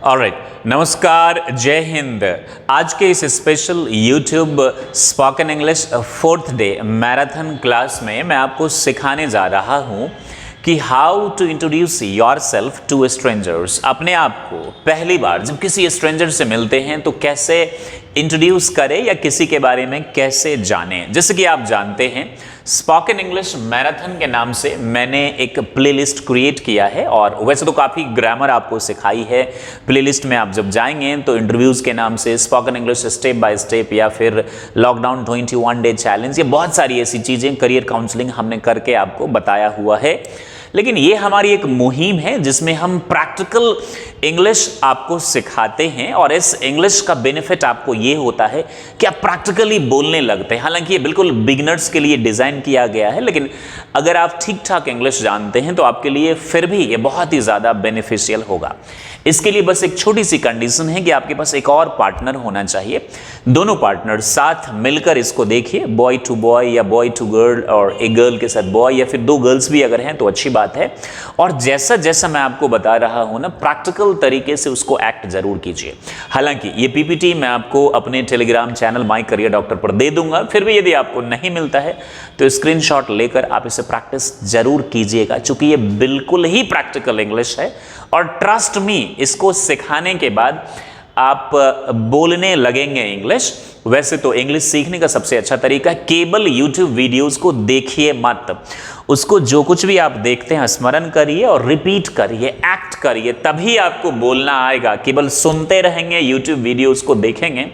Alright, नमस्कार, जय हिंद। आज के इस special YouTube spoken English 4th day marathon class में मैं आपको सिखाने जा रहा हूँ कि how to introduce yourself to strangers. अपने आप को पहली बार जब किसी स्ट्रेंजर से मिलते हैं तो कैसे इंट्रोड्यूस करें या किसी के बारे में कैसे जानें। जैसे कि आप जानते हैं, स्पोकन इंग्लिश मैराथन के नाम से मैंने एक प्लेलिस्ट क्रिएट किया है और वैसे तो काफ़ी ग्रामर आपको सिखाई है। प्लेलिस्ट में आप जब जाएंगे तो इंटरव्यूज़ के नाम से spoken English step by step या फिर लॉकडाउन 21 डे चैलेंज, ये बहुत सारी ऐसी चीज़ें, करियर काउंसलिंग हमने करके आपको बताया हुआ है। लेकिन ये हमारी एक मुहिम है जिसमें हम प्रैक्टिकल इंग्लिश आपको सिखाते हैं और इस इंग्लिश का बेनिफिट आपको ये होता है कि आप प्रैक्टिकली बोलने लगते हैं। हालांकि ये बिल्कुल बिगिनर्स के लिए डिज़ाइन किया गया है, लेकिन अगर आप ठीक ठाक इंग्लिश जानते हैं तो आपके लिए फिर भी ये बहुत ही ज़्यादा बेनिफिशियल होगा। इसके लिए बस एक छोटी सी कंडीशन है कि आपके पास एक और पार्टनर होना चाहिए। दोनों पार्टनर साथ मिलकर इसको देखिए, बॉय टू बॉय या बॉय टू गर्ल, और एक गर्ल के साथ बॉय या फिर दो गर्ल्स भी अगर हैं तो अच्छी बात है। और जैसा जैसा मैं आपको बता रहा हूं ना, प्रैक्टिकल तरीके से उसको एक्ट जरूर कीजिए। हालांकि ये पीपीटी मैं आपको अपने Telegram channel my career doctor पर दे दूंगा, फिर भी यदि आपको नहीं मिलता है तो स्क्रीनशॉट लेकर आप इसे प्रैक्टिस जरूर कीजिएगा, क्योंकि ये बिल्कुल ही प्रैक्टिकल इंग्लिश है। और ट्रस्ट मी, इसको सिखाने के बाद आप बोलने लगेंगे इंग्लिश। वैसे तो इंग्लिश सीखने का सबसे अच्छा तरीका है केवल यूट्यूब वीडियोस को देखिए मत, उसको जो कुछ भी आप देखते हैं स्मरण करिए और रिपीट करिए, एक्ट करिए, तभी आपको बोलना आएगा। केवल सुनते रहेंगे, यूट्यूब वीडियोस को देखेंगे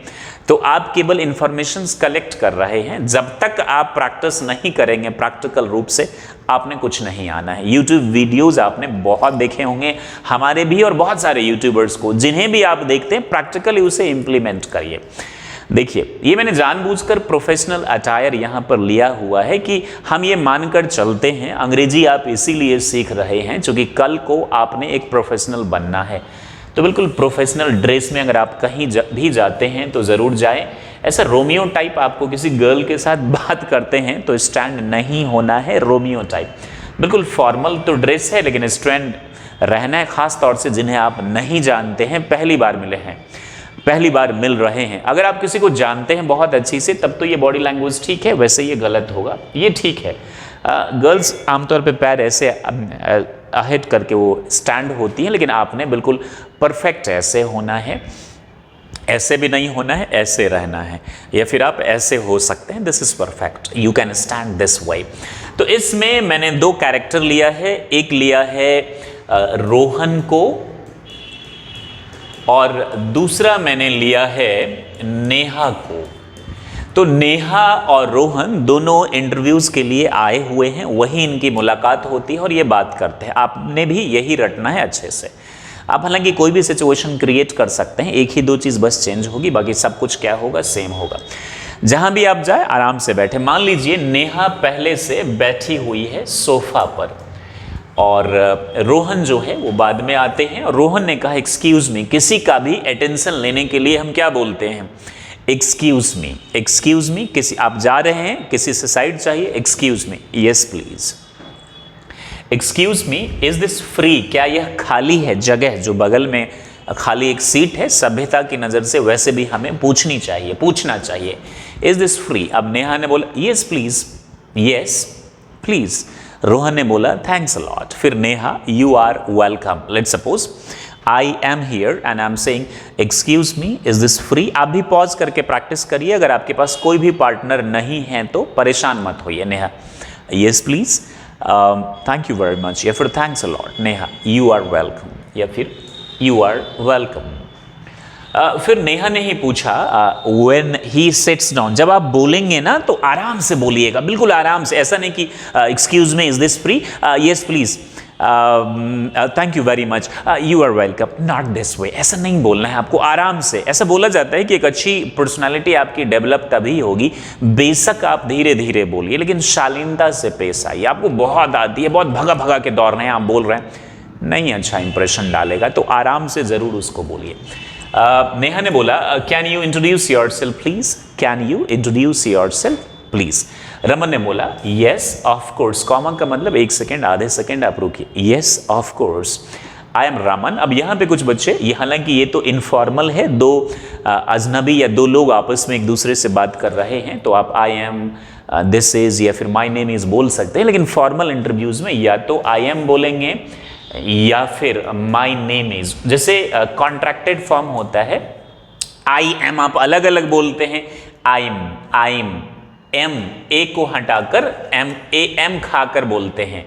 तो आप केवल इंफॉर्मेशंस कलेक्ट कर रहे हैं। जब तक आप प्रैक्टिस नहीं करेंगे प्रैक्टिकल रूप से, आपने कुछ नहीं आना है। यूट्यूब वीडियोस आपने बहुत देखे होंगे, हमारे भी और बहुत सारे यूट्यूबर्स को, जिन्हें भी आप देखते हैं प्रैक्टिकली उसे इंप्लीमेंट करिए। देखिए, ये मैंने जानबूझकर प्रोफेशनल अटायर यहाँ पर लिया हुआ है कि हम ये मानकर चलते हैं अंग्रेजी आप इसीलिए सीख रहे हैं क्योंकि कल को आपने एक प्रोफेशनल बनना है। तो बिल्कुल प्रोफेशनल ड्रेस में अगर आप कहीं भी जाते हैं तो ज़रूर जाएं। ऐसा रोमियो टाइप आपको किसी गर्ल के साथ बात करते हैं तो स्टैंड नहीं होना है, रोमियो टाइप। बिल्कुल फॉर्मल तो ड्रेस है लेकिन स्टैंड रहना है, ख़ास तौर से जिन्हें आप नहीं जानते हैं, पहली बार मिले हैं, पहली बार मिल रहे हैं। अगर आप किसी को जानते हैं बहुत अच्छी से तब तो ये बॉडी लैंग्वेज ठीक है, वैसे ये गलत होगा, ये ठीक है। गर्ल्स आमतौर पे पैर ऐसे अहेड करके वो स्टैंड होती हैं, लेकिन आपने बिल्कुल परफेक्ट ऐसे होना है, ऐसे भी नहीं होना है, ऐसे रहना है, या फिर आप ऐसे हो सकते हैं। This is perfect, you can stand this way. तो इसमें मैंने दो कैरेक्टर लिया है, एक लिया है रोहन को और दूसरा मैंने लिया है नेहा को। तो नेहा और रोहन दोनों इंटरव्यूज के लिए आए हुए हैं, वही इनकी मुलाकात होती है और ये बात करते हैं। आपने भी यही रटना है अच्छे से। आप हालांकि कोई भी सिचुएशन क्रिएट कर सकते हैं, एक ही दो चीज़ बस चेंज होगी, बाकी सब कुछ क्या होगा, सेम होगा। जहां भी आप जाए आराम से बैठे। मान लीजिए नेहा पहले से बैठी हुई है सोफा पर और रोहन जो है वो बाद में आते हैं। और रोहन ने कहा एक्सक्यूज मी। किसी का भी अटेंशन लेने के लिए हम क्या बोलते हैं, एक्सक्यूज मी। एक्सक्यूज मी, किसी आप जा रहे हैं, किसी से साइड चाहिए, excuse me, yes please. Excuse me, is this free, क्या यह खाली है जगह, जो बगल में खाली एक सीट है, सभ्यता की नज़र से वैसे भी हमें पूछनी चाहिए, पूछना चाहिए, इज दिस फ्री। अब नेहा ने बोला yes please, yes please. Rohan ने बोला थैंक्स अ लॉट। फिर Neha, you are welcome. Let's suppose I am here and I am saying excuse me, is this free. आप भी पॉज करके प्रैक्टिस करिए। अगर आपके पास कोई भी पार्टनर नहीं है तो परेशान मत होइए। Neha, yes please, thank you very much, या फिर thanks a lot. Neha, you are welcome, या फिर यू आर वेलकम। फिर नेहा ने ही पूछा व्हेन ही सिट्स डाउन। जब आप बोलेंगे ना तो आराम से बोलिएगा, बिल्कुल आराम से। ऐसा नहीं कि excuse me, is this free, yes please, thank you very much, you are welcome, not this way. ऐसा नहीं बोलना है आपको, आराम से। ऐसा बोला जाता है कि एक अच्छी पर्सनालिटी आपकी डेवलप तभी होगी, बेशक आप धीरे धीरे बोलिए लेकिन शालीनता से पेश आइए। आपको बहुत आती है, बहुत भगा भगा के दौड़ रहे हैं, आप बोल रहे हैं, नहीं अच्छा इंप्रेशन डालेगा, तो आराम से ज़रूर उसको बोलिए। नेहा ने बोला can you introduce your self please, can you introduce your self please. Raman ने बोला यस ऑफ कोर्स, कॉमा का मतलब एक सेकेंड, आधे सेकेंड आप रुकिए, yes of course. I am Raman. अब यहाँ पे कुछ बच्चे, ये हालांकि ये तो इनफॉर्मल है, दो अजनबी या दो लोग आपस में एक दूसरे से बात कर रहे हैं, तो आप आई एम, दिस इज या फिर माई नेम इज बोल सकते हैं, लेकिन फॉर्मल इंटरव्यूज में या तो आई एम बोलेंगे या फिर माई नेम इज। जैसे कॉन्ट्रैक्टेड फॉर्म होता है, आई एम आप अलग अलग बोलते हैं, आई एम ए को हटाकर एम खाकर बोलते हैं,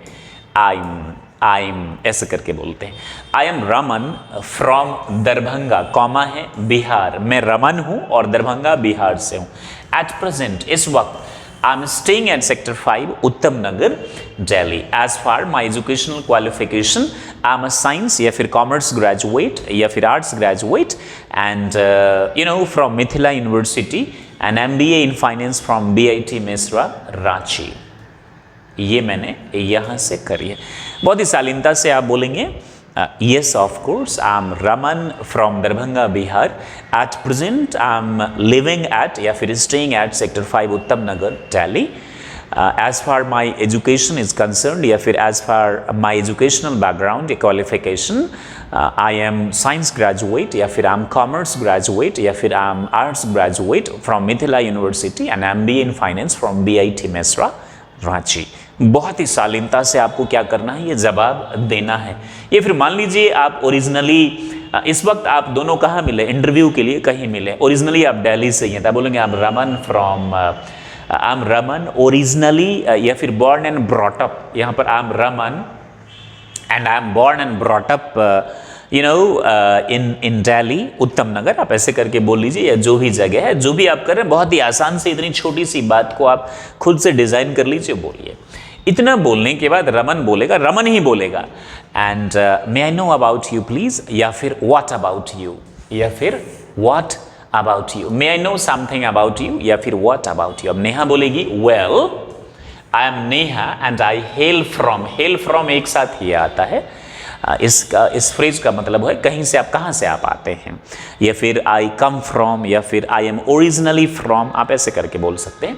आई एम ऐसे करके बोलते हैं। I am Raman from Darbhanga, comma है, बिहार। मैं रमन हूं और दरभंगा बिहार से हूं। एट प्रेजेंट, इस वक्त, I am staying at sector 5, Uttam Nagar, Delhi. As far my educational qualification, I am a science या फिर कॉमर्स ग्रेजुएट या फिर arts graduate and you know from Mithila university and MBA in finance from BIT Mesra, Ranchi. ये मैंने यहाँ से करी है। बहुत ही शालीनता से आप बोलेंगे, yes of course, I'm Raman from Darbhanga, Bihar. At present, I'm living at या फिर staying at Sector 5, Uttam Nagar, Delhi. As far my education is concerned या फिर as far my educational background, qualification, I am science graduate या फिर I'm commerce graduate या फिर I'm arts graduate from Mithila University and MBA in finance from BIT Mesra, Ranchi. बहुत ही शालीनता से आपको क्या करना है, ये जवाब देना है। ये फिर मान लीजिए आप ओरिजिनली, इस वक्त आप दोनों कहाँ मिले, इंटरव्यू के लिए कहीं मिले, ओरिजिनली आप दिल्ली से ही हैं, तब बोलेंगे I am Raman from, I am Raman originally या फिर बॉर्न एंड ब्रॉट अप। यहाँ पर I am Raman and I am born and brought up you know इन दिल्ली, उत्तम नगर, आप ऐसे करके बोल लीजिए, या जो भी जगह है, जो भी आप कर रहे हैं, बहुत ही आसान से इतनी छोटी सी बात को आप खुद से डिजाइन कर लीजिए, बोलिए। इतना बोलने के बाद रमन बोलेगा, रमन ही बोलेगा, and may I know about you please, या फिर व्हाट अबाउट यू, या फिर what about you, may I know something about you, या फिर व्हाट अबाउट यू। अब नेहा बोलेगी, well I am Neha and I hail from एक साथ ही आता है। इस फ्रेज का मतलब है कहीं से आप, कहाँ से आप आते हैं, या फिर आई कम फ्रॉम, या फिर आई एम ओरिजिनली फ्रॉम, आप ऐसे करके बोल सकते हैं।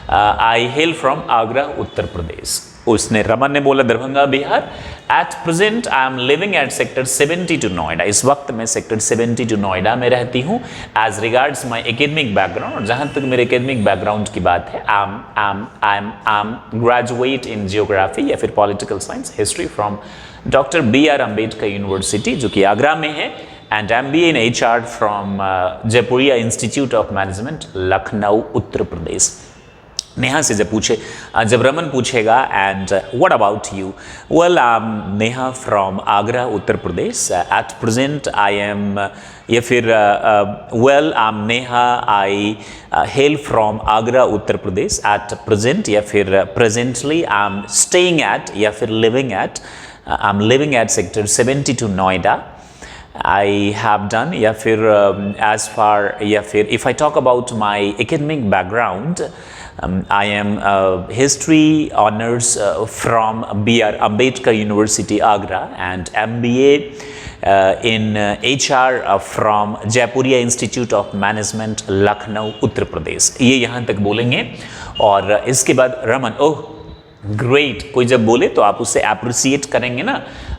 आई हेल फ्रॉम आगरा, उत्तर प्रदेश। उसने, रमन ने बोला Darbhanga, Bihar. Eight present I am living at sector 72 Noida, इस वक्त मैं सेक्टर 72 नोएडा में रहती हूँ। एज रिगार्ड्स माई एकेडमिक बैकग्राउंड, जहाँ तक मेरे एकेडमिक बैकग्राउंड की बात है, I am graduate in geography या फिर political science, history from doctor BR Ambedkar university जो कि आगरा में है, and MBA in HR from Jaipuria institute of management, Lucknow, Uttar Pradesh. Neha से जब रमन पूछेगा and what about you, well I am Neha from Agra, Uttar Pradesh. At present I am, या फिर well I am Neha, I hail from Agra, Uttar Pradesh. At present या फिर presently I am staying at या फिर living at, I am living at sector 72 Noida. I have done, या फिर as far, या फिर if I talk about my academic background, I am history honors from BR Ambedkar University, Agra, and MBA in HR from Jaipuria Institute of Management, Lucknow, Uttar प्रदेश। ये यहाँ तक बोलेंगे, और इसके बाद रमन, ओह ग्रेट, कोई जब बोले तो आप उससे अप्रिसिएट करेंगे ना।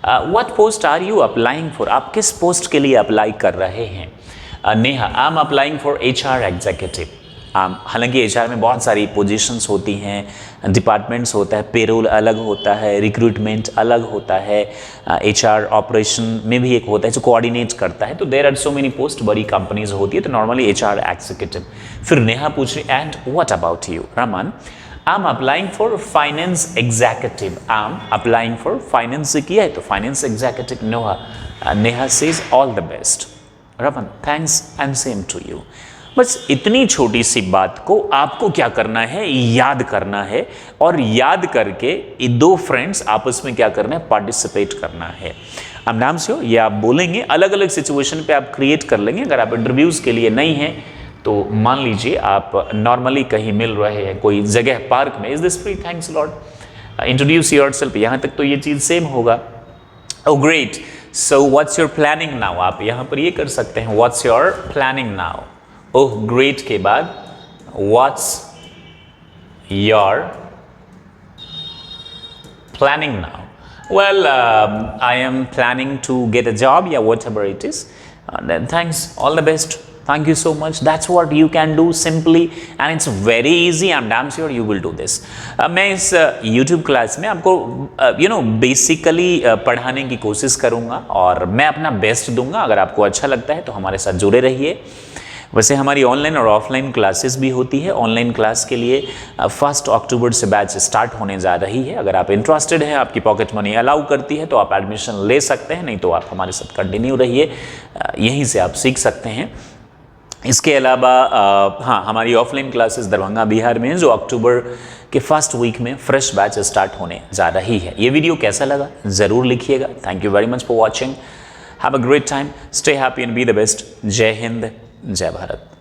What post are you applying for, आप किस पोस्ट के लिए अप्लाई कर रहे हैं। Neha, I am applying for HR executive. हालांकि HR में बहुत सारी पोजीशंस होती हैं, डिपार्टमेंट्स होता है, पेरोल अलग होता है, रिक्रूटमेंट अलग होता है, HR ऑपरेशन में भी एक होता है जो कोऑर्डिनेट करता है, तो there are so many post, बड़ी कंपनीज होती है, तो नॉर्मली HR एग्जीक्यूटिव। फिर नेहा पूछ रही, and what about you Raman, I am applying for finance executive. I am applying for finance से किया है तो finance executive. Neha says all the best. Raman, thanks and same to you. बस इतनी छोटी सी बात को आपको क्या करना है, याद करना है, और याद करके ये दो फ्रेंड्स आपस में क्या करना है, पार्टिसिपेट करना है। अब नाम से हो, ये आप बोलेंगे, अलग अलग सिचुएशन पे आप क्रिएट कर लेंगे। अगर आप इंटरव्यूज के लिए नहीं हैं तो मान लीजिए आप नॉर्मली कहीं मिल रहे हैं, कोई जगह पार्क में, is this free, thanks Lord, introduce yourself, यहाँ तक तो ये चीज़ सेम होगा। Oh great, so what's your planning now, आप यहाँ पर ये कर सकते हैं, what's your planning now. Oh great के बाद what's your planning now, Well, I am planning to get a job, yeah, whatever it is. And then thanks, all the best. Thank you so much. That's what you can do simply, and it's very easy. I'm damn sure you will do this. मैं इस YouTube class में आपको basically पढ़ाने की कोशिश करूँगा और मैं अपना बेस्ट दूंगा. अगर आपको अच्छा लगता है तो हमारे साथ जुड़े रहिए. वैसे हमारी ऑनलाइन और ऑफलाइन क्लासेस भी होती है. ऑनलाइन क्लास के लिए 1 अक्टूबर से बैच स्टार्ट होने जा रही है. अगर आप इंटरेस्टेड हैं, आपकी पॉकेट मनी अलाउ करती है तो आप एडमिशन ले सकते हैं, नहीं तो आप हमारे साथ कंटिन्यू रहिए. यहीं से आप सीख सकते हैं. इसके अलावा हाँ, हमारी ऑफलाइन क्लासेस दरभंगा बिहार में जो अक्टूबर के फर्स्ट वीक में फ्रेश बैच स्टार्ट होने जा रही है. ये वीडियो कैसा लगा ज़रूर लिखिएगा. Thank you very much for watching. Have a great time. Stay happy and be the best. जय हिंद, जय भारत.